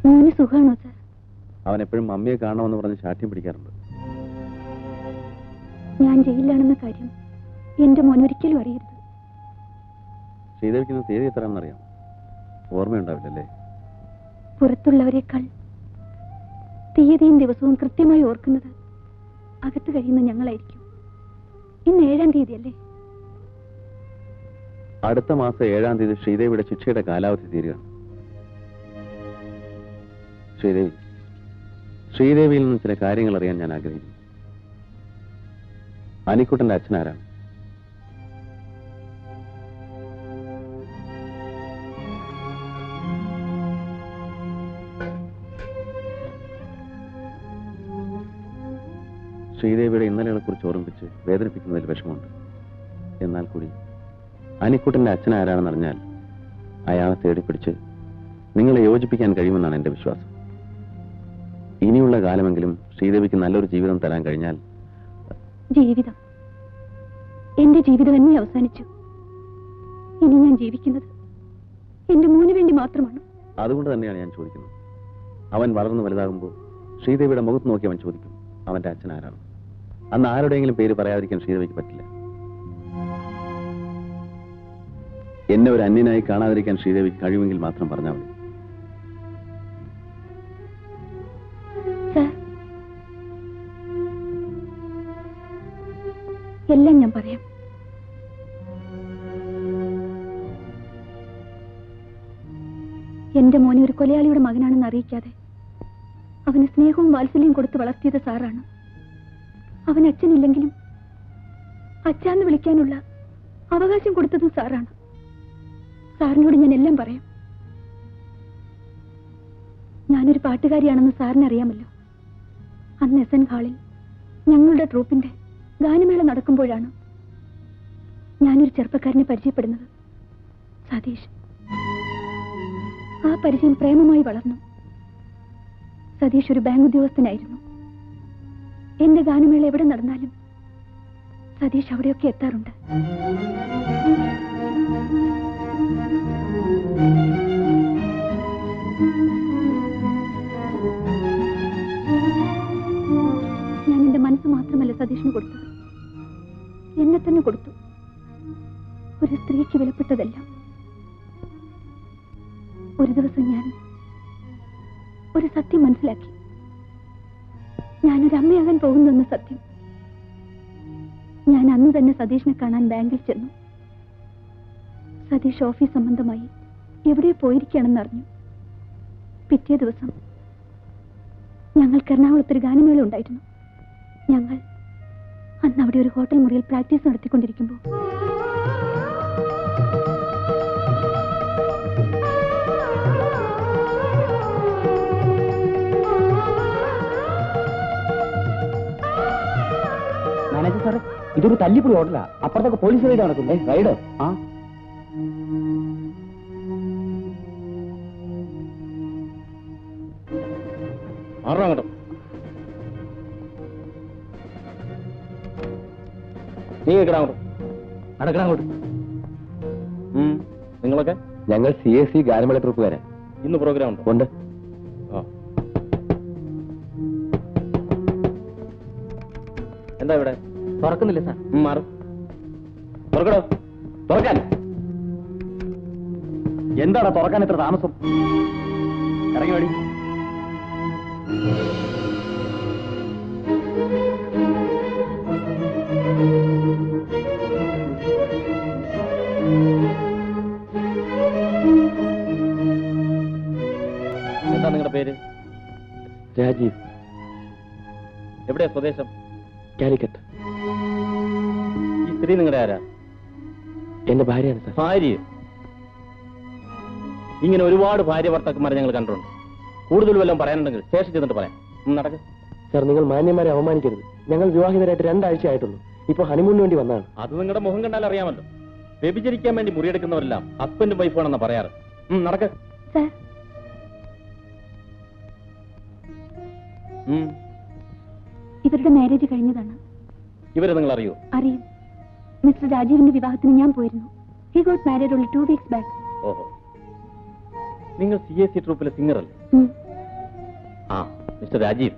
മോന് സുഖാണോ സാർ? അവൻ എപ്പോഴും മമ്മിയെ കാണണമെന്ന് പറഞ്ഞ് ശാഠ്യം പിടിക്കാറുണ്ട്. ഞാൻ ജയിലിലാണെന്ന കാര്യം എന്റെ മോൻ ഒരിക്കലും അറിയരുത്. ശ്രീദേവിക്കുന്ന തീയതി എത്രയാണെന്നറിയാം? ഓർമ്മയുണ്ടാവില്ലല്ലേ? പുറത്തുള്ളവരെക്കാൾ തീയതിയും ദിവസവും കൃത്യമായി ഓർക്കുന്നത് അകത്ത് കഴിയുന്ന ഞങ്ങളായിരിക്കും. ഇന്ന് 7-ാം തീയതിയല്ലേ? അടുത്ത മാസം 7-ാം തീയതി ശ്രീദേവിയുടെ ശിക്ഷയുടെ കാലാവധി തീരുകയാണ്. ശ്രീദേവിയിൽ നിന്ന് ചില കാര്യങ്ങൾ അറിയാൻ ഞാൻ ആഗ്രഹിക്കുന്നു. അനിക്കുട്ടന്റെ അച്ഛനാരാണ്? ശ്രീദേവിയുടെ ഇന്നലെകളെ കുറിച്ച് ഓർമ്മിപ്പിച്ച് വേദനിപ്പിക്കുന്നതിൽ വിഷമമുണ്ട്. എന്നാൽ കൂടി അനിക്കുട്ടന്റെ അച്ഛനാരാണെന്ന് അറിഞ്ഞാൽ അയാളെ തേടിപ്പിടിച്ച് നിങ്ങളെ യോജിപ്പിക്കാൻ കഴിയുമെന്നാണ് എന്റെ വിശ്വാസം. ഇനിയുള്ള കാലമെങ്കിലും ശ്രീദേവിക്ക് നല്ലൊരു ജീവിതം തരാൻ കഴിഞ്ഞാൽ. ജീവിതം? എന്റെ ജീവിതം എന്നെ അവസാനിച്ചു. ഇനി ഞാൻ ജീവിക്കുന്നത് എന്റെ മോന് വേണ്ടി മാത്രമാണ്. അതുകൊണ്ട് തന്നെയാണ് ഞാൻ ചോദിക്കുന്നത്. അവൻ വളർന്നു വലുതാകുമ്പോൾ ശ്രീദേവിയുടെ മുഖത്ത് നോക്കി അവൻ ചോദിക്കും, അവന്റെ അച്ഛൻ ആരാണ്? അന്ന് ആരുടെയെങ്കിലും പേര് പറയാതിരിക്കാൻ ശ്രീദേവിക്ക് പറ്റില്ല. എന്നെ ഒരു അന്യനായി കാണാതിരിക്കാൻ ശ്രീദേവിക്ക് കഴിയുമെങ്കിൽ മാത്രം പറഞ്ഞാൽ മതി. എല്ലാം ഞാൻ പറയാം. എന്റെ മോനെ ഒരു കൊലയാളിയുടെ മകനാണെന്ന് അറിയിക്കാതെ അവന് സ്നേഹവും വാത്സല്യവും കൊടുത്ത് വളർത്തിയത് സാറാണ്. അവൻ അച്ഛനില്ലെങ്കിലും അച്ഛാന്ന് വിളിക്കാനുള്ള അവകാശം കൊടുത്തതും സാറാണ്. സാറിനോട് ഞാൻ എല്ലാം പറയാം. ഞാനൊരു പാട്ടുകാരിയാണെന്ന് സാറിന് അറിയാമല്ലോ. അന്ന് SN ഹാളിൽ ഞങ്ങളുടെ ട്രൂപ്പിന്റെ ഗാനമേള നടക്കുമ്പോഴാണ് ഞാനൊരു ചെറുപ്പക്കാരനെ പരിചയപ്പെടുന്നത്, സതീഷ്. ആ പരിചയം പ്രേമമായി വളർന്നു. സതീഷ് ഒരു ബാങ്ക് ഉദ്യോഗസ്ഥനായിരുന്നു. എന്റെ ഗാനമേള എവിടെ നടന്നാലും സതീഷ് അവിടെയൊക്കെ എത്താറുണ്ട്. ഞാൻ എന്റെ മനസ്സ് മാത്രമല്ല സതീഷിന് കൊടുത്തത്, എന്നെ തന്നെ കൊടുത്തു. ഒരു സ്ത്രീക്ക് വിലപ്പെട്ടതെല്ലാം. ഒരു ദിവസം ഞാൻ ഒരു സത്യം മനസ്സിലാക്കി. ഞാനൊരു അമ്മയാകാൻ പോകുന്നെന്ന സത്യം. ഞാൻ അന്ന് തന്നെ സതീഷിനെ കാണാൻ ബാങ്കിൽ ചെന്നു. സതീഷ് ഓഫീസ് സംബന്ധമായി എവിടെ പോയിരിക്കുകയാണെന്ന് അറിഞ്ഞു. പിറ്റേ ദിവസം ഞങ്ങൾക്ക് എറണാകുളത്തൊരു ഗാനമേള ഉണ്ടായിരുന്നു. ഞങ്ങൾ അന്ന് അവിടെ ഒരു ഹോട്ടൽ മുറിയിൽ പ്രാക്ടീസ് നടത്തിക്കൊണ്ടിരിക്കുമ്പോൾ മാനേജർ സാറേ, ഇതൊരു തല്ലിപ്പൊളി ഹോട്ടലാ. അപ്പുറത്തൊക്കെ പോലീസ് റൈഡ് നടക്കുന്നേ. റൈഡോ? ആ, ആറാങ്ങോട്ടോ നീ കേൾക്കണോട്ടോ നടക്കണങ്ങോട്ട്. നിങ്ങളൊക്കെ? ഞങ്ങൾ CAC ഗാനമേള ട്രൂപ്പുകാരാ. ഇന്ന് പ്രോഗ്രാം ഉണ്ട്. എന്താ ഇവിടെ? തുറക്കുന്നില്ല സാർ. മാറും. തുറക്കടോ. തുറക്കാൻ. എന്താണ് തുറക്കാൻ ഇത്ര താമസം? ഇറങ്ങി വേടി. എന്താ നിങ്ങളുടെ പേര്? രാജീവ്. എവിടെയാ സ്വദേശം? കാലിക്കറ്റ്. ഈ സ്ത്രീ നിങ്ങളുടെ ആരാ? എന്റെ ഭാര്യയാണ് സാർ. ഭാര്യ? ഇങ്ങനെ ഒരുപാട് ഭാര്യ ഭർത്താക്കന്മാരെ ഞങ്ങൾ കണ്ടിട്ടുണ്ട്. കൂടുതൽ വല്ലതും പറയാനുണ്ടെങ്കിൽ സ്റ്റേഷൻ ചെന്നിട്ട് പറയാം. നടക്ക് സാർ. നിങ്ങൾ മാന്യന്മാരെ അവമാനിക്കരുത്. ഞങ്ങൾ വിവാഹിതരായിട്ട് 2 ആഴ്ച ആയിട്ടുള്ളൂ. ഇപ്പൊ ഹണിമൂണിന് വേണ്ടി വന്നതാണ്. അത് നിങ്ങളുടെ മുഖം കണ്ടാൽ അറിയാമല്ലോ. വ്യഭിചരിക്കാൻ വേണ്ടി മുറിയെടുക്കുന്നവരെല്ലാം ഹസ്ബൻഡും വൈഫാണെന്ന് പറയാറ്. നടക്ക്. ഇവരുടെ മാരേജ് കഴിഞ്ഞതാണ്. ഇവരെ നിങ്ങൾ അറിയോ? അറിയും. മിസ്റ്റർ രാജീവിന്റെ വിവാഹത്തിന് ഞാൻ പോയിരുന്നു. He got married only 2 weeks back. ഓഹോ. നിങ്ങൾ CAC ട്രൂപ്പിലെ സിംഗർ അല്ലേ? ആ, mister Rajeev,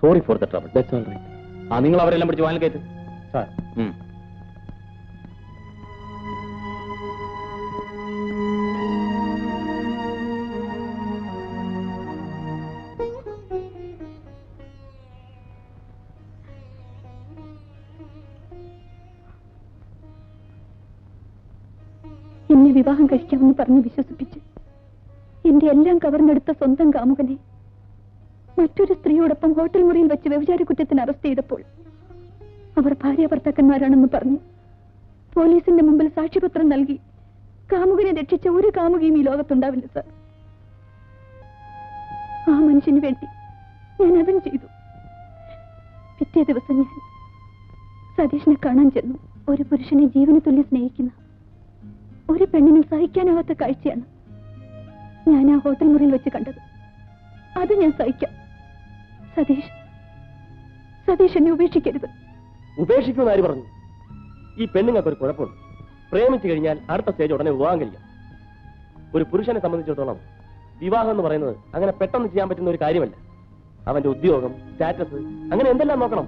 sorry for the trouble. That's all right. ആ, നിങ്ങൾ അവരെല്ലാം പിടിച്ച് വാനിൽ കയറ്റ്. സാർ. എന്നെ വിവാഹം കഴിക്കാമെന്ന് പറഞ്ഞ് വിശ്വസിപ്പിച്ച് എന്റെ എല്ലാം കവർന്നെടുത്ത സ്വന്തം കാമുകനെ മറ്റൊരു സ്ത്രീയോടൊപ്പം ഹോട്ടൽ മുറിയിൽ വെച്ച് വ്യഭിചാര കുറ്റത്തിന് അറസ്റ്റ് ചെയ്തപ്പോൾ അവർ ഭാര്യാഭർത്താക്കന്മാരാണെന്ന് പറഞ്ഞ് പോലീസിന്റെ മുമ്പിൽ സാക്ഷ്യപത്രം നൽകി കാമുകനെ രക്ഷിച്ച ഒരു കാമുകയും ഈ ലോകത്തുണ്ടാവില്ല സർ. ആ മനുഷ്യന് വേണ്ടി ഞാൻ അതും ചെയ്തു. പിറ്റേ ദിവസം ഞാൻ സതീഷിനെ കാണാൻ ചെന്നു. ഒരു പുരുഷനെ ജീവന് തുല്യം സ്നേഹിക്കുന്ന ഒരു പെണ്ണിന് സഹിക്കാനാവാത്ത കാഴ്ചയാണ് ഞാൻ ആ ഹോട്ടൽ മുറിയിൽ വെച്ച് കണ്ടത്. അത് ഞാൻ സഹിക്കാം. സതീഷ് എന്നെ ഉപേക്ഷിക്കരുത്. ഉപേക്ഷിക്കുമെന്ന് ആര് പറഞ്ഞു? ഈ പെണ്ണുങ്ങൾക്ക് ഒരു കുഴപ്പമുണ്ട്. പ്രേമിച്ചു കഴിഞ്ഞാൽ അടുത്ത സ്റ്റേജ് ഉടനെ വിവാഹം കഴിക്കാം. ഒരു പുരുഷനെ സംബന്ധിച്ചിടത്തോളം വിവാഹം എന്ന് പറയുന്നത് അങ്ങനെ പെട്ടെന്ന് ചെയ്യാൻ പറ്റുന്ന ഒരു കാര്യമല്ല. അവന്റെ ഉദ്യോഗം, സ്റ്റാറ്റസ്, അങ്ങനെ എന്തെല്ലാം നോക്കണം.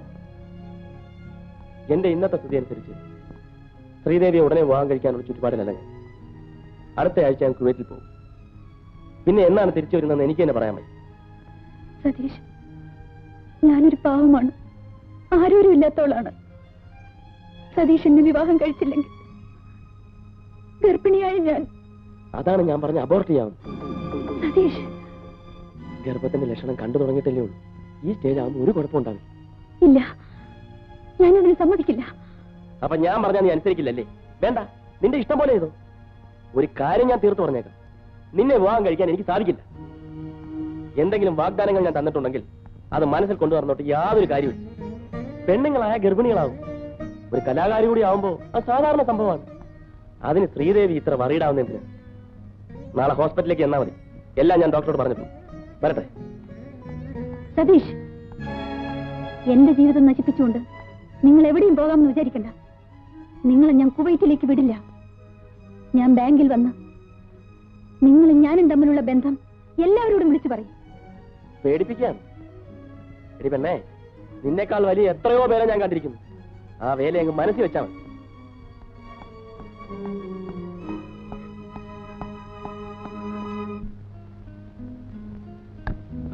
എന്റെ ഇന്നത്തെ സ്ഥിതി അനുസരിച്ച് ശ്രീദേവിയെ ഉടനെ വിവാഹം കഴിക്കാനുള്ള ചുറ്റുപാടിലല്ല ഞാൻ. അടുത്ത ആഴ്ച ഞാൻ കുവൈറ്റിൽ പോകും. പിന്നെ എന്നാണ് തിരിച്ചു വരുന്നതെന്ന് എനിക്ക് തന്നെ പറയാൻ പറ്റും. സതീഷ്, ഞാനൊരു പാവമാണ്, ആരോരും ഇല്ലാത്തവളാണ്. സതീഷ് എന്നെ വിവാഹം കഴിച്ചില്ലെങ്കിൽ ഗർഭിണിയായ ഞാൻ. അതാണ് ഞാൻ പറഞ്ഞ അബോർട്ട് ചെയ്യാം. സതീഷ്, ഗർഭത്തിന്റെ ലക്ഷണം കണ്ടു തുടങ്ങിയിട്ടല്ലേ ഉള്ളൂ. ഈ സ്റ്റേജ് ആകുമ്പോൾ ഒരു കുഴപ്പമുണ്ടാകും. ഇല്ല, ഞാനതിന് സമ്മതിക്കില്ല. അപ്പൊ ഞാൻ പറഞ്ഞാൽ നീ അനുസരിക്കില്ലല്ലേ? വേണ്ട, നിന്റെ ഇഷ്ടം പോലെ ചെയ്തോ. ഒരു കാര്യം ഞാൻ തീർത്തു പറഞ്ഞേക്കാം, നിന്നെ വിവാഹം കഴിക്കാൻ എനിക്ക് സാധിക്കില്ല. എന്തെങ്കിലും വാഗ്ദാനങ്ങൾ ഞാൻ തന്നിട്ടുണ്ടെങ്കിൽ അത് മനസ്സിൽ കൊണ്ടുവന്നിട്ട് യാതൊരു കാര്യമില്ല. പെണ്ണുങ്ങളായ ഗർഭിണികളാവും. ഒരു കലാകാരി കൂടി ആവുമ്പോ അത് സാധാരണ സംഭവമാണ്. അതിന് ശ്രീദേവി ഇത്ര വറീഡാവുന്നതിന് നാളെ ഹോസ്പിറ്റലിലേക്ക് എന്നാ മതി. എല്ലാം ഞാൻ ഡോക്ടറോട് പറഞ്ഞിട്ടുണ്ട്. വരട്ടെ. സതീഷ്, എന്റെ ജീവിതം നശിപ്പിച്ചുകൊണ്ട് നിങ്ങൾ എവിടെയും പോകാമെന്ന് വിചാരിക്കണ്ട. നിങ്ങളെ ഞാൻ കുവൈറ്റിലേക്ക് വിടില്ല. ഞാൻ ബാങ്കിൽ വന്ന് നിങ്ങളും ഞാനും തമ്മിലുള്ള ബന്ധം എല്ലാവരോടും വിളിച്ചു പറയും. പേടിപ്പിക്കാൻ എടി പെണ്ണേ, നിന്നേക്കാൾ വലിയ എത്രയോ പേരെ ഞാൻ കണ്ടിരിക്കുന്നു. ആ വേല അങ്ങ് മനസ്സിൽ വെച്ചാൽ മതി.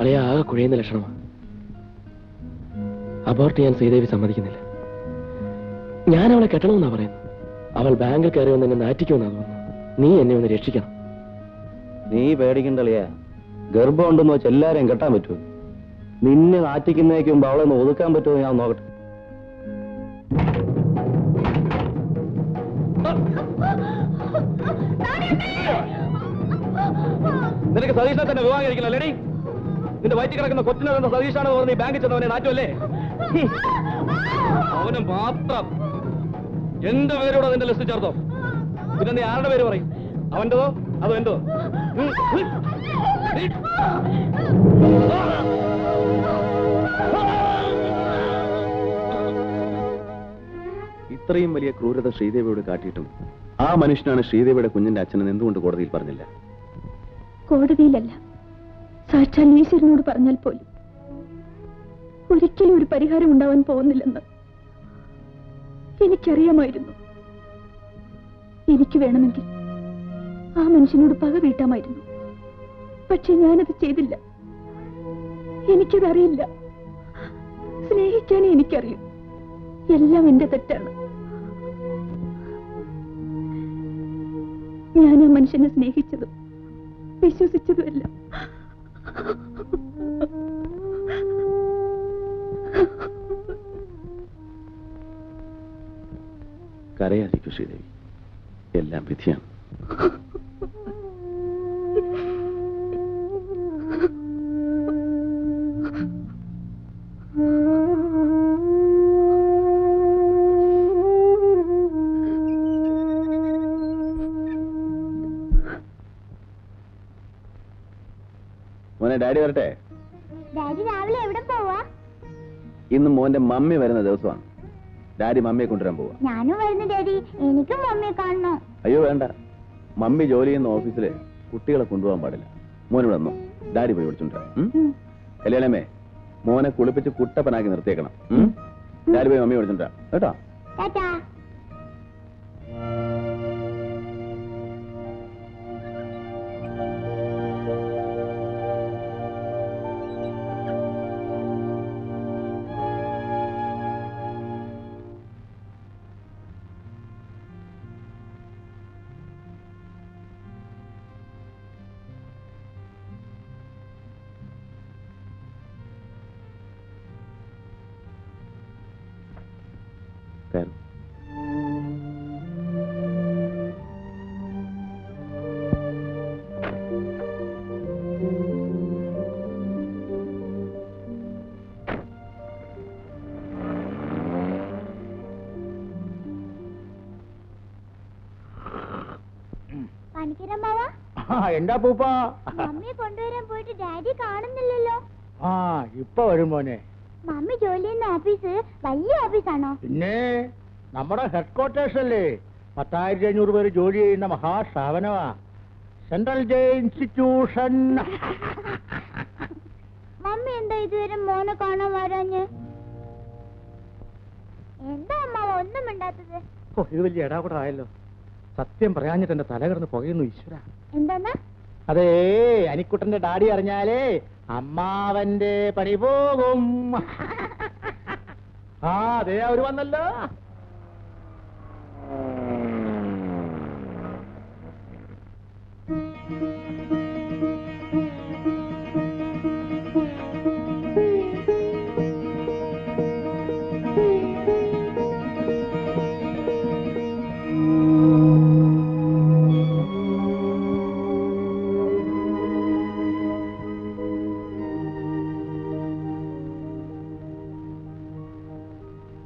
അളിയ ആകെ കുഴയുന്ന ലക്ഷണമാണ്. അബോർട്ട് ചെയ്യാൻ ശ്രീദേവി സമ്മതിക്കുന്നില്ല. ഞാൻ അവളെ കെട്ടണമെന്നാ പറയുന്നു. അവൾ ബാങ്കിൽ കയറി വന്ന് എന്നെ നാറ്റിക്കുമെന്നാ തോന്നുന്നു. നീ എന്നെ ഒന്ന് രക്ഷിക്കണം. നീ പേടിക്കണ്ടളിയാ. ഗർഭം ഉണ്ടെന്ന് വെച്ച് എല്ലാരെയും കെട്ടാൻ പറ്റുമോ? നിന്നെ നാറ്റിക്കുന്നേക്ക് മുമ്പ് അവളെ ഒന്ന് ഒതുക്കാൻ പറ്റുമോ ഞാൻ നോക്കട്ടെ. നിനക്ക് സതീഷിനെ തന്നെ വിവാഹം കഴിക്കണം അല്ലേടി? നിന്റെ വയറ്റിൽ കിടക്കുന്ന കൊച്ചിനെ തന്ന സതീഷാണ് പറഞ്ഞ് നീ ബാങ്കിൽ ചെന്നവനെ നാറ്റുമല്ലേ? അവന് മാത്രം എന്റെ പേരോട് അതിന്റെ ലിസ്റ്റ് ചേർത്തോ. പിന്നെ നീ ആരുടെ പേര് പറയും? അവന്റെതോ അതോ എന്തോ? ഇത്രയും വലിയ ക്രൂരത ശ്രീദേവിയോട് കാട്ടിയിട്ടും ആ മനുഷ്യനാണ് ശ്രീദേവിയുടെ കുഞ്ഞിന്റെ അച്ഛനെന്ന് എന്തുകൊണ്ട് കോടതിയിൽ പറഞ്ഞില്ല? കോടതിയിലല്ല, സാക്ഷാൽ ഈശ്വരനോട് പറഞ്ഞാൽ പോലും ഒരിക്കലും ഒരു പരിഹാരം ഉണ്ടാവാൻ പോകുന്നില്ലെന്ന് എനിക്കറിയാമായിരുന്നു. എനിക്ക് വേണമെങ്കിൽ ആ മനുഷ്യനോട് പക വീട്ടാമായിരുന്നു. പക്ഷെ ഞാനത് ചെയ്തില്ല. എനിക്കതറിയില്ല. സ്നേഹിക്കാനേ എനിക്കറിയൂ. എല്ലാം എന്റെ തെറ്റാണ്. ഞാൻ ആ മനുഷ്യനെ സ്നേഹിച്ചതും വിശ്വസിച്ചതുമല്ല. കരയാതിരിക്കൂ ശ്രീദേവി, എല്ലാം വിധിയാണ്. മോനെ, ഡാഡി വരട്ടെ? ഡാഡി രാവിലെ എവിടെ പോവാ? ഇന്ന് മോന്റെ മമ്മി വരുന്ന ദിവസമാണ്. ഡാഡി മമ്മിയെ കൊണ്ടുവരാൻ പോവാ. ഞാനും വരുന്നു ഡാഡി, എനിക്കും മമ്മിയെ കാണണോ? അയ്യോ വേണ്ട, മമ്മി ജോലി ചെയ്യുന്ന ഓഫീസില് കുട്ടികളെ കൊണ്ടുപോകാൻ പാടില്ല. മോനോട് വന്നോ, ഡാഡി പോയി വിളിച്ചോണ്ടിരാ. കല്യാണമേ, മോനെ കുളിപ്പിച്ച് കുട്ടപ്പനാക്കി നിർത്തിയേക്കണം. ഡാഡി പോയി മമ്മി വിളിച്ചോണ്ടിരാ കേട്ടോ. എന്താ പൂപ്പ? മമ്മിയെ കൊണ്ടുവരാൻ പോയിട്ട് ഡാഡി കാണുന്നില്ലല്ലോ. ആ, ഇപ്പൊ വരും മോനെ. മമ്മി ജോലി ചെയ്യുന്ന ഓഫീസ് വലിയ ഓഫീസാണോ? പിന്നെ നമ്മുടെ ഹെഡ് ക്വാർട്ടേഴ്സ് അല്ലേ. 10,500 പേര് ജോലി ചെയ്യുന്ന മഹാസ്ഥാപനമാ സെൻട്രൽ ജയിൽ ഇൻസ്റ്റിറ്റ്യൂഷൻ. മമ്മി എന്താ ഇതുവരെ മോനെ കാണാൻ വരാഞ്ഞ്? എന്താ അമ്മാവ ഒന്നും മിണ്ടാത്തത്? ഇത് വലിയ ഇടാ കൂടെ ആയല്ലോ. സത്യം പറയാഞ്ഞിട്ട് എന്റെ തല കിടന്ന് പുകയുന്നു ഈശ്വര. എന്താ? അതേ, അനിക്കുട്ടന്റെ ഡാഡി അറിഞ്ഞാലേ അമ്മാവന്റെ പണി പോകും. ആ, അതെ, അവര് വന്നല്ലോ.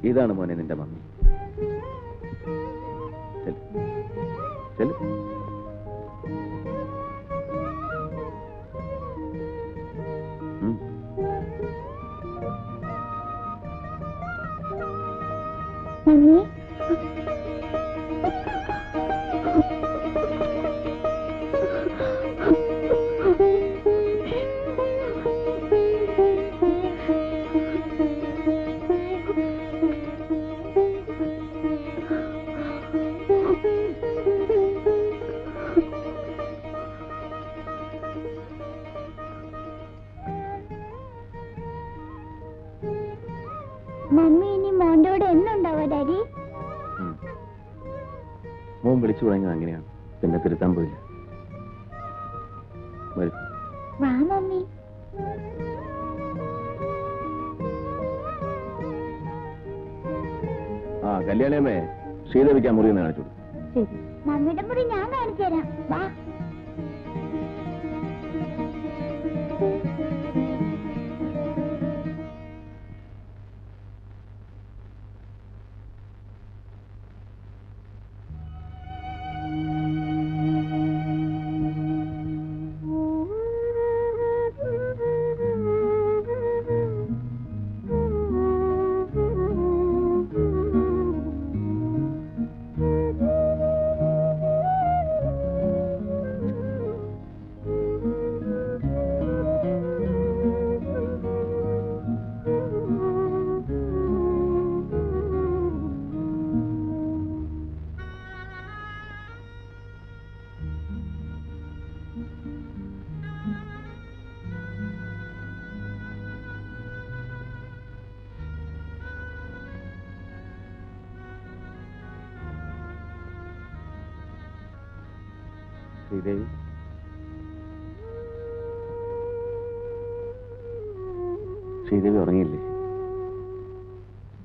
ഇതാണ് മോനെ നിന്റെ മമ്മി. മമ്മി, മമ്മി ഇനി മോന്റെ കൂടെ എന്നുണ്ടാവോ ഡാഡി? മോൻ വിളിച്ചു തുടങ്ങിയത് അങ്ങനെയാണ്, പിന്നെ തിരുത്താൻ പോയില്ല. വാ മമ്മി. ആ, കല്യാണമേ, ശ്രീദേവിക്ക് ആ മുറി ഒന്ന് കാണിച്ചു. മമ്മിയുടെ മുറി ഞാൻ കാണിച്ചു തരാം. വാ. ശ്രീദേവി, ശ്രീദേവി ഉറങ്ങിയില്ലേ?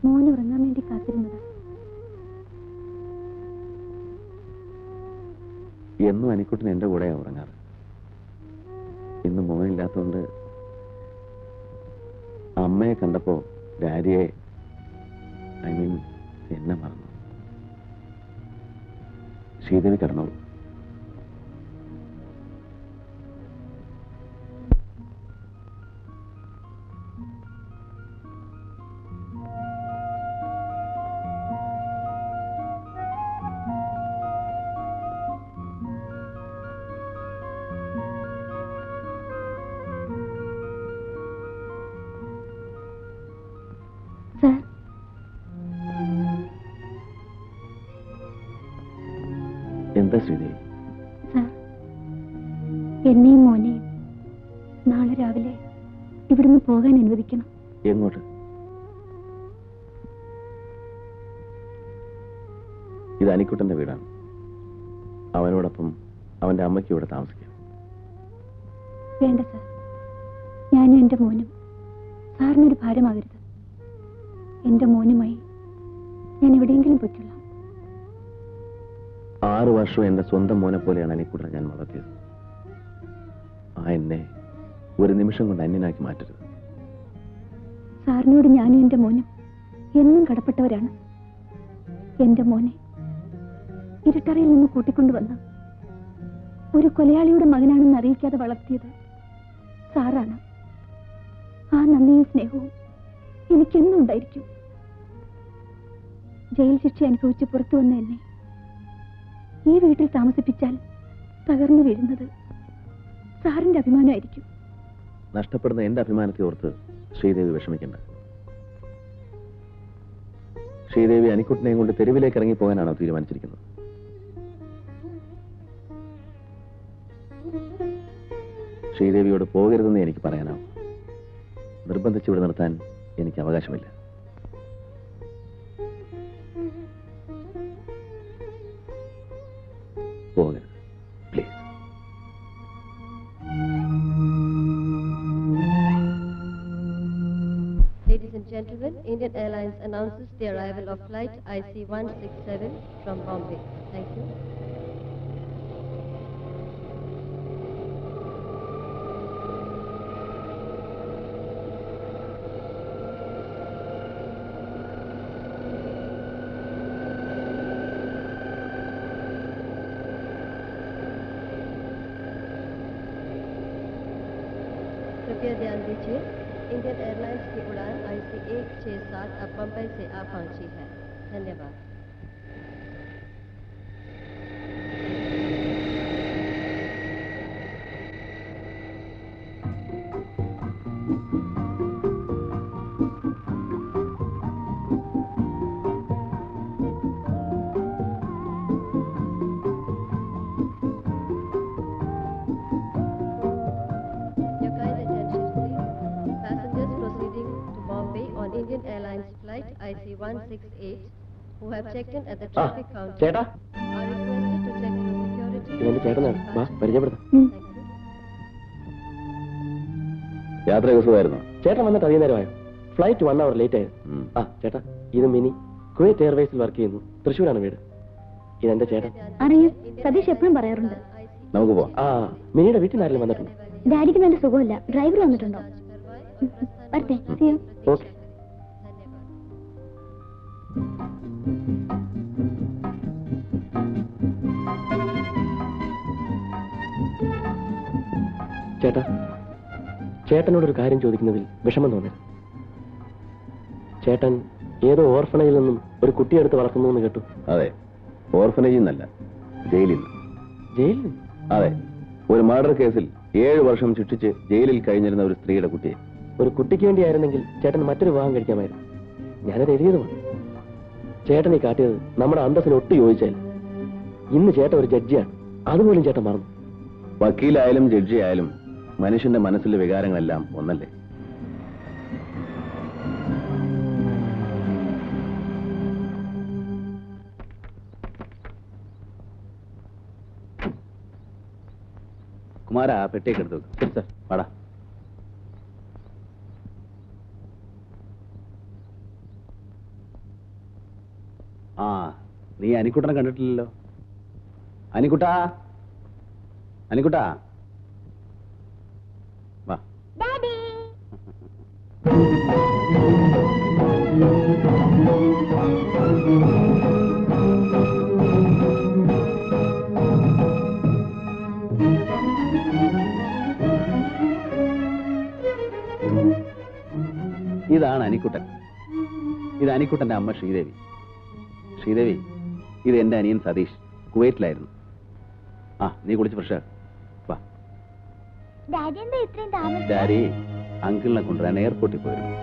മോന് ഉറങ്ങാൻ വേണ്ടി കാത്തിരുന്നത്. എന്നും അനിക്കുട്ടൻ എന്റെ കൂടെയാ ഉറങ്ങാറ്. ഇന്ന് മോനില്ലാത്തതുകൊണ്ട് അമ്മയെ കണ്ടപ്പോ ഡാഡിയെ, ഐ മീൻ എന്നെ മറന്നു. ശ്രീദേവി കിടന്നോളൂ. എന്താ ശ്രീദേവി? സാർ, എന്നെയും മോനെയും നാളെ രാവിലെ ഇവിടുന്ന് പോകാൻ അനുവദിക്കണം. എങ്ങോട്ട്? ഇത് അനിക്കുട്ടന്റെ വീടാണ്. അവനോടൊപ്പം അവന്റെ അമ്മയ്ക്ക് ഇവിടെ താമസിക്കാം. വേണ്ട സാർ, ഞാനും എന്റെ മോനും സാറിനൊരു ഭാരമാകരുത്. എന്റെ മോനുമായി ഞാൻ എവിടെയെങ്കിലും പറ്റില്ല. 6 വർഷം എന്റെ സ്വന്തം മോനെ പോലെയാണ് അനിക്കുട്ടനെ ഞാൻ വളർത്തിയത്. ആ എന്നെ ഒരു നിമിഷം കൊണ്ട് അന്യനാക്കി മാറ്റരുത്. സാറിനോട് ഞാനും എന്റെ മോനും എന്നും കടപ്പെട്ടവരാണ്. എന്റെ മോനെ ഇരുട്ടറയിൽ നിന്ന് കൂട്ടിക്കൊണ്ടുവന്ന് ഒരു കൊലയാളിയുടെ മകനാണെന്ന് അറിയിക്കാതെ വളർത്തിയത് സാറാണ്. ആ നന്ദിയും സ്നേഹവും എനിക്കെന്നും ഉണ്ടായിരിക്കും. ജയിൽ ശിക്ഷ അനുഭവിച്ച് പുറത്തു വന്ന എന്നെ ഈ വീട്ടിൽ താമസിപ്പിച്ചാൽ തകർന്നു വീഴുന്നത് സാറിന്റെ അഭിമാനമായിരിക്കും. നഷ്ടപ്പെടുന്ന എന്റെ അഭിമാനത്തെ ഓർത്ത് ശ്രീദേവി വിഷമിക്കണ്ട. ശ്രീദേവി അനിക്കുട്ടനെയും കൊണ്ട് തെരുവിലേക്ക് ഇറങ്ങി പോകാനാണോ തീരുമാനിച്ചിരിക്കുന്നത്? ശ്രീദേവിയോട് പോകരുതെന്ന് എനിക്ക് പറയാനാവും. നിർബന്ധിച്ച് ഇവിടെ നിർത്താൻ എനിക്ക് അവകാശമില്ല. പോകരുത്, please. Ladies and gentlemen, Indian Airlines announces the arrival of flight IC-167 from Bombay. Thank you. कृपया ध्यान दीजिए, इंडियन एयरलाइंस की उड़ान IC-167 अब बम्बई से आ पहुंची है. धन्यवाद. Indian Airlines flight IC-168 who have checked in at the traffic counter ചേട്ടാ, are requested to check for security. ഇതെന്റെ ചേട്ടനാണ്. വാ, പരിചയപ്പെടുത്താം. Thank you. യാത്ര സുഖമായിരുന്നോ? ചേട്ടൻ വന്നിട്ട് അധികം നേരമായോ? ഫ്ലൈറ്റ് 1 hour ലേറ്റ് ആയിരുന്നു. ആ ചേട്ടാ, ഇത് മിനി കുവൈറ്റ് എയർവേസിൽ വർക്ക് ചെയ്യുന്നു. തൃശ്ശൂരാണ് വീട്. ഇതെന്റെ ചേട്ടൻ. അറിയാം, സതീഷ് എപ്പോഴും പറയാറുണ്ട്. നമുക്ക് പോവാം. ആ, മിനിയുടെ വീട്ടിൽ നിന്ന് ആരെങ്കിലും വന്നിട്ടുണ്ട്? ഡാഡിക്ക് നല്ല സുഖമില്ല. ഡ്രൈവർ വന്നിട്ടുണ്ടോ? വരട്ടെ. See you. ഓക്കെ. ചേട്ടാ, ചേട്ടനോടൊരു കാര്യം ചോദിക്കുന്നതിൽ വിഷമം തോന്നരുത്. ചേട്ടൻ ഏതോ ഓർഫണേജിൽ നിന്നും ഒരു കുട്ടിയെടുത്ത് വളർത്തുന്നു എന്ന് കേട്ടു. അതെ, ഓർഫനേജിൽ നിന്നല്ല, ജയിലിൽ നിന്ന്. ജയിലിൽ നിന്ന്? അതെ, ഒരു മർഡർ കേസിൽ 7 വർഷം ശിക്ഷിച്ച് ജയിലിൽ കഴിഞ്ഞിരുന്ന ഒരു സ്ത്രീയുടെ കുട്ടിയെ. ഒരു കുട്ടിക്ക് വേണ്ടിയായിരുന്നെങ്കിൽ ചേട്ടൻ മറ്റൊരു വിവാഹം കഴിക്കാമായിരുന്നു. ഞാനത് എഴുതിയതുമാണ്. ചേട്ടൻ ഈ കാട്ടിയത് നമ്മുടെ അന്തസ്സിന് ഒട്ടും യോജിച്ചല്ല. ഇന്ന് ചേട്ടൻ ഒരു ജഡ്ജിയാണ്, അതുപോലും ചേട്ടൻ മറന്നു. വക്കീലായാലും ജഡ്ജി ആയാലും മനുഷ്യന്റെ മനസ്സിലെ വികാരങ്ങളെല്ലാം ഒന്നല്ലേ? കുമാര, പെട്ടിയൊക്കെ എടുത്തു വെക്കും. ശരി സാർ. വാടാ. ആ, നീ അനിക്കുട്ടനെ കണ്ടിട്ടില്ലല്ലോ. അനിക്കുട്ടാ, അനിക്കുട്ടാ, വാ. ഡാഡി ഇതാണ് അനിക്കുട്ടൻ. ഇത് അനിക്കുട്ടന്റെ അമ്മ ശ്രീദേവി. ശ്രീദേവി, ഇത് എന്റെ അനിയൻ സതീഷ്, കുവൈറ്റിലായിരുന്നു. ആ, നീ കുളിച്ച് ഫ്രഷ് വാ. ഡാഡി എന്താ ഇത്രയും താമസം? ഡാഡി അങ്കിളിനെ കൊണ്ടുവരാൻ എയർപോർട്ടിൽ പോയിരുന്നു.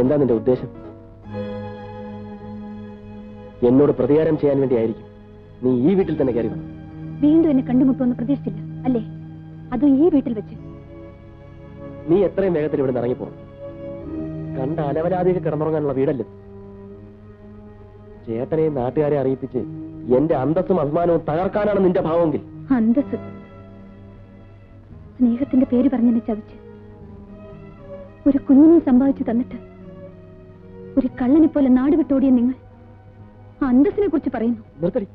എന്താ നിന്റെ ഉദ്ദേശം? എന്നോട് പ്രതികാരം ചെയ്യാൻ വേണ്ടിയായിരിക്കും നീ ഈ വീട്ടിൽ തന്നെ കയറി വന്നു. വീണ്ടും എന്നെ കണ്ടുമുട്ടുമെന്ന് പ്രതീക്ഷിച്ചില്ല അല്ലേ? അതും ഈ വീട്ടിൽ വെച്ച്. നീ എത്രയും വേഗത്തിൽ ഇവിടെ ഇറങ്ങിപ്പോണം. കണ്ട അലവലാതികൾ കിടന്നുറങ്ങാനുള്ള വീടല്ലേ. ചേട്ടനെയും നാട്ടുകാരെ അറിയിപ്പിച്ച് എന്റെ അന്തസ്സും അഭിമാനവും തകർക്കാനാണ് നിന്റെ ഭാവമെങ്കിൽ അന്തസ് സ്നേഹത്തിന്റെ പേര് പറഞ്ഞെന്നെ ചതിച്ച് ഒരു കുഞ്ഞിനെ സമ്പാദിച്ചു തന്നിട്ട് ഒരു കള്ളനെ പോലെ നാട് വിട്ടോടിയ നിങ്ങൾ അന്തസ്സിനെ കുറിച്ച് പറയുന്നു. നിർത്തടി.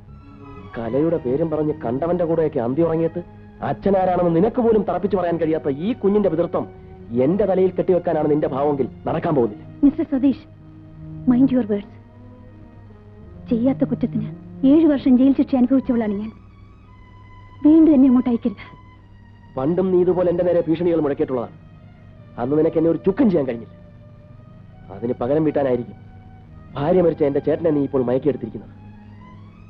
കലയുടെ പേരും പറഞ്ഞ് കണ്ടവന്റെ കൂടെയൊക്കെ അന്തി ഉറങ്ങിയിട്ട് അച്ഛനാരാണെന്ന് നിനക്ക് പോലും തറപ്പിച്ചു പറയാൻ കഴിയാത്ത ഈ കുഞ്ഞിന്റെ പിതൃത്വം എന്റെ തലയിൽ കെട്ടിവെക്കാനാണ് നിന്റെ ഭാവമെങ്കിൽ നടക്കാൻ പോകുന്നില്ല. Mister Satheesh, mind your words. ചെയ്യാത്ത കുറ്റത്തിന് 7 വർഷം ജയിൽ ശിക്ഷ അനുഭവിച്ചവളാണ് ഞാൻ. വീണ്ടും എന്നെ അങ്ങോട്ട് അയക്കരുത്. പണ്ടും നീ ഇതുപോലെ എന്റെ നേരെ ഭീഷണികൾ മുഴക്കിയിട്ടുള്ളതാണ്. അന്ന് നിനക്ക് എന്നെ ഒരു ചുക്കും ചെയ്യാൻ കഴിഞ്ഞില്ല. അതിന് പകരം വീട്ടാനായിരിക്കും ഭാര്യ മരിച്ച എന്റെ ചേട്ടനെ നീ ഇപ്പോൾ മയക്കിയെടുത്തിരിക്കുന്നത്.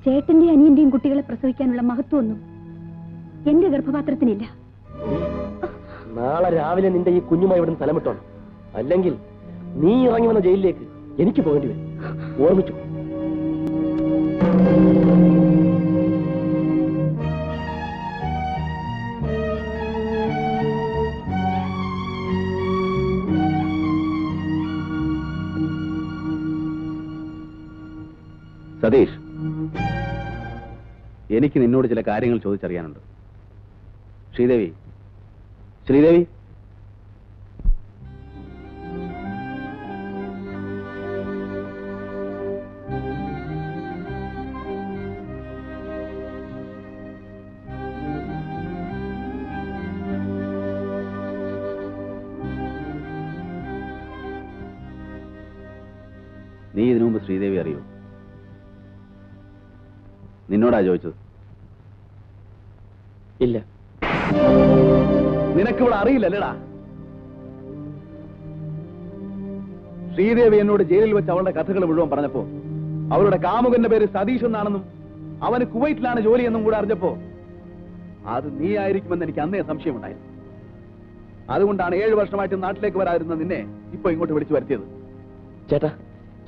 ചേട്ടന്റെയും അനിയന്റെയും കുട്ടികളെ പ്രസവിക്കാനുള്ള മഹത്വമൊന്നും എന്റെ ഗർഭപാത്രത്തിനില്ല. നാളെ രാവിലെ നിന്റെ ഈ കുഞ്ഞുമായി ഇവിടുന്ന് സ്ഥലമിട്ടോണം. അല്ലെങ്കിൽ നീ ഇറങ്ങി വന്ന ജയിലിലേക്ക് എനിക്ക് പോകേണ്ടി വരും. ഓർമ്മിച്ചു. സതീഷ്, എനിക്ക് നിന്നോട് ചില കാര്യങ്ങൾ ചോദിച്ചറിയാനുണ്ട്. ശ്രീദേവി, ശ്രീദേവി, നീ ഇതിനു മുമ്പ് ശ്രീദേവി അറിയോ? നിന്നോടാ ചോദിച്ചത്. ഇല്ല. നിനക്കിവിടെ അറിയില്ലല്ലേടാ? ശ്രീദേവി എന്നോട് ജയിലിൽ വെച്ച് അവളുടെ കഥകൾ മുഴുവൻ പറഞ്ഞപ്പോ അവളുടെ കാമുകന്റെ പേര് സതീഷ് എന്നാണെന്നും അവന് കുവൈറ്റിലാണ് ജോലിയെന്നും കൂടെ അറിഞ്ഞപ്പോ അത് നീ ആയിരിക്കുമെന്ന് എനിക്ക് അന്നേ സംശയമുണ്ടായിരുന്നു. അതുകൊണ്ടാണ് 7 വർഷമായിട്ട് നാട്ടിലേക്ക് വരാതിരുന്ന നിന്നെ ഇപ്പൊ ഇങ്ങോട്ട് വിളിച്ചു വരുത്തിയത്. ചേട്ടാ,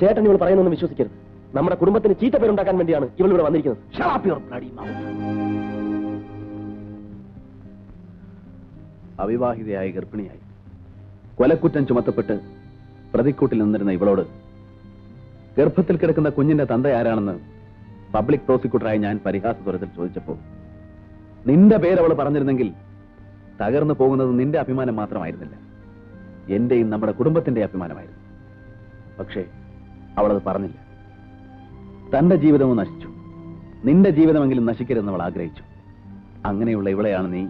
ചേട്ടൻ ഇവൾ പറയുന്നൊന്നും വിശ്വസിക്കരുത്. നമ്മുടെ കുടുംബത്തിന് ചീത്ത പേരുണ്ടാക്കാൻ വേണ്ടിയാണ് ഇവൾ ഇവിടെ വന്നിരിക്കുന്നത്. അവിവാഹിതയായി ഗർഭിണിയായി കൊലക്കുറ്റം ചുമത്തപ്പെട്ട് പ്രതിക്കൂട്ടിൽ നിന്നിരുന്ന ഇവളോട് ഗർഭത്തിൽ കിടക്കുന്ന കുഞ്ഞിന്റെ തന്ത ആരാണെന്ന് പബ്ലിക് പ്രോസിക്യൂട്ടറായി ഞാൻ പരിഹാസസ്വരത്തിൽ ചോദിച്ചപ്പോൾ നിന്റെ പേര് അവൾ പറഞ്ഞിരുന്നെങ്കിൽ തകർന്നു പോകുന്നത് നിന്റെ അഭിമാനം മാത്രമായിരുന്നില്ല, എന്റെയും നമ്മുടെ കുടുംബത്തിന്റെ അഭിമാനമായിരുന്നു. പക്ഷേ അവളത് പറഞ്ഞില്ല. തന്റെ ജീവിതവും നശിച്ചു. നിന്റെ ജീവിതമെങ്കിലും നശിക്കരുതെന്ന് അവൾ ആഗ്രഹിച്ചു. അങ്ങനെയുള്ള ഇവളെയാണ് നീ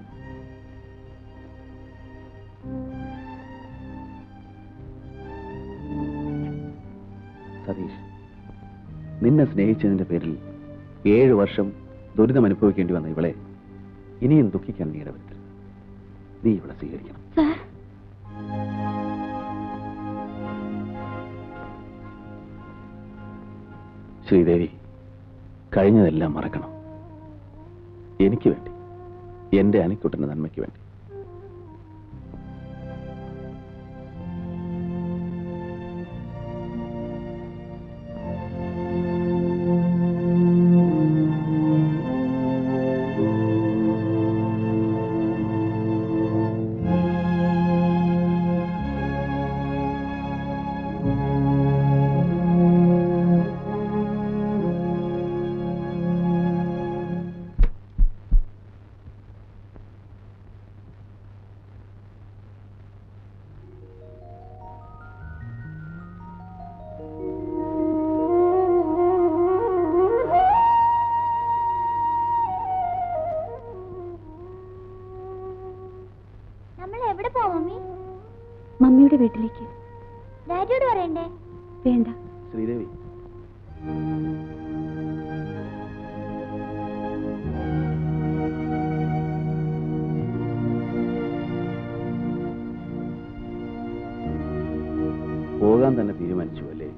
സതീഷ്. നിന്നെ സ്നേഹിച്ചതിന്റെ പേരിൽ 7 വർഷം ദുരിതം അനുഭവിക്കേണ്ടി വന്ന ഇവളെ ഇനിയും ദുഃഖിക്കാൻ നീ ഇടവരുത്തരുത്. നീ ഇവളെ സ്വീകരിക്കണം. ശ്രീദേവി, കഴിഞ്ഞതെല്ലാം മറക്കണം. എനിക്ക് വേണ്ടി, എന്റെ അനിക്കുട്ടന്റെ നന്മയ്ക്ക് വേണ്ടി. അമ്മയുടെ വീട്ടിലേക്ക്. ഡാഡിയോട് പറയണ്ടേ? വേണ്ട. ശ്രീദേവി, പോകാൻ തന്നെ തീരുമാനിച്ചു അല്ലേ?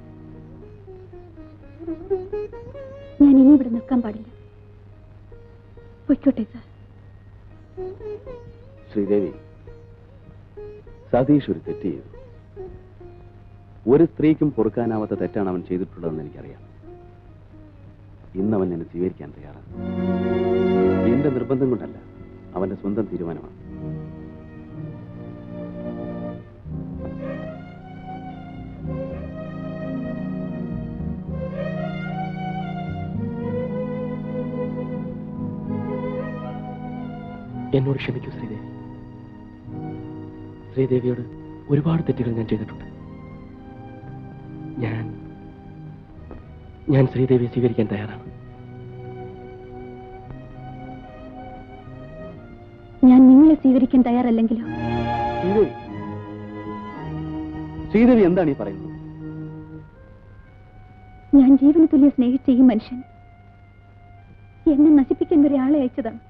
ഞാൻ ഇനി ഇവിടെ നിൽക്കാൻ പാടില്ല. പൊയ്ക്കോട്ടെ സാർ. ശ്രീദേവി, സതീഷ് ഒരു തെറ്റ് ചെയ്തു. ഒരു സ്ത്രീക്കും പൊറുക്കാനാവാത്ത തെറ്റാണ് അവൻ ചെയ്തിട്ടുള്ളതെന്ന് എനിക്കറിയാം. ഇന്നവൻ എന്നെ സ്വീകരിക്കാൻ തയ്യാറാണ്. എന്റെ നിർബന്ധം കൊണ്ടല്ല, അവന്റെ സ്വന്തം തീരുമാനമാണ്. എന്നോട് ക്ഷമിക്കൂ ശ്രീദേവി. ശ്രീദേവിയോട് ഒരുപാട് തെറ്റുകൾ ഞാൻ ചെയ്തിട്ടുണ്ട്. ഞാൻ ശ്രീദേവിയെ സ്വീകരിക്കാൻ തയ്യാറാണ്. ഞാൻ നിങ്ങളെ സ്വീകരിക്കാൻ തയ്യാറല്ലെങ്കിലോ? ശ്രീദേവി എന്താണ് ഈ പറയുന്നത്? ഞാൻ ജീവന് തുല്യം സ്നേഹിച്ച ഈ മനുഷ്യൻ എന്നെ നശിപ്പിക്കാൻ ഒരാളെ അയച്ചതാണ്.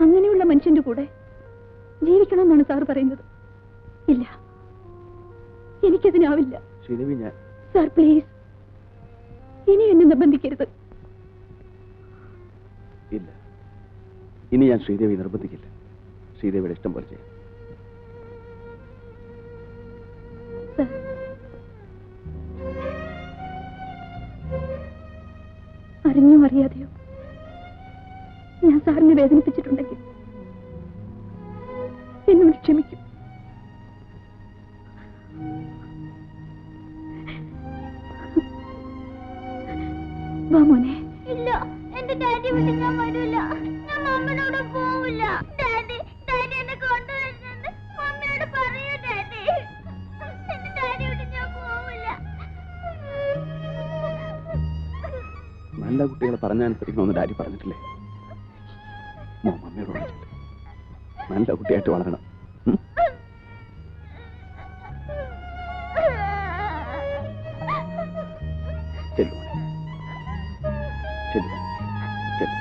അങ്ങനെയുള്ള മനുഷ്യന്റെ കൂടെ ജീവിക്കണമെന്നാണ് സാർ പറയുന്നത്. ഇല്ല, എനിക്കതിനാവില്ല. ശ്രീദേവി, ഞാൻ സാർ പ്ലീസ്, ഇനി എന്നെ നിർബന്ധിക്കരുത്. ഇല്ല, ഇനി ഞാൻ ശ്രീദേവി നിർബന്ധിക്കില്ല. ശ്രീദേവിയുടെ ഇഷ്ടം പോലെ ചെയ്യാം. സാർ, അറിഞ്ഞോ അറിയാതെയോ ഞാൻ സാറിനെ വേദനിപ്പിച്ചിട്ടുണ്ടെങ്കിൽ എന്നോട് ക്ഷമിക്കും. വാ മോനെ. ഇല്ല, എന്റെ ഡാഡി വിട്ട് ഞാൻ വരില്ല. ഞാൻ മമ്മിനോട് പോവില്ല. ഡാഡി എന്നെ കൊണ്ടുവരുന്നത് മമ്മിയോട് പറയൂ. ഡാഡി, എന്റെ ഡാഡി വിട്ട് ഞാൻ പോവില്ല. നല്ല കുട്ടികളെ പറഞ്ഞനുസരിക്കണമെന്ന് ഡാഡി പറഞ്ഞിട്ടില്ലേ? മമ്മിയോട് പറഞ്ഞിട്ട് നല്ല കുട്ടിയായിട്ട് വളരണം. ചെല്ലു, ചെല്ലു, ചെല്ലു.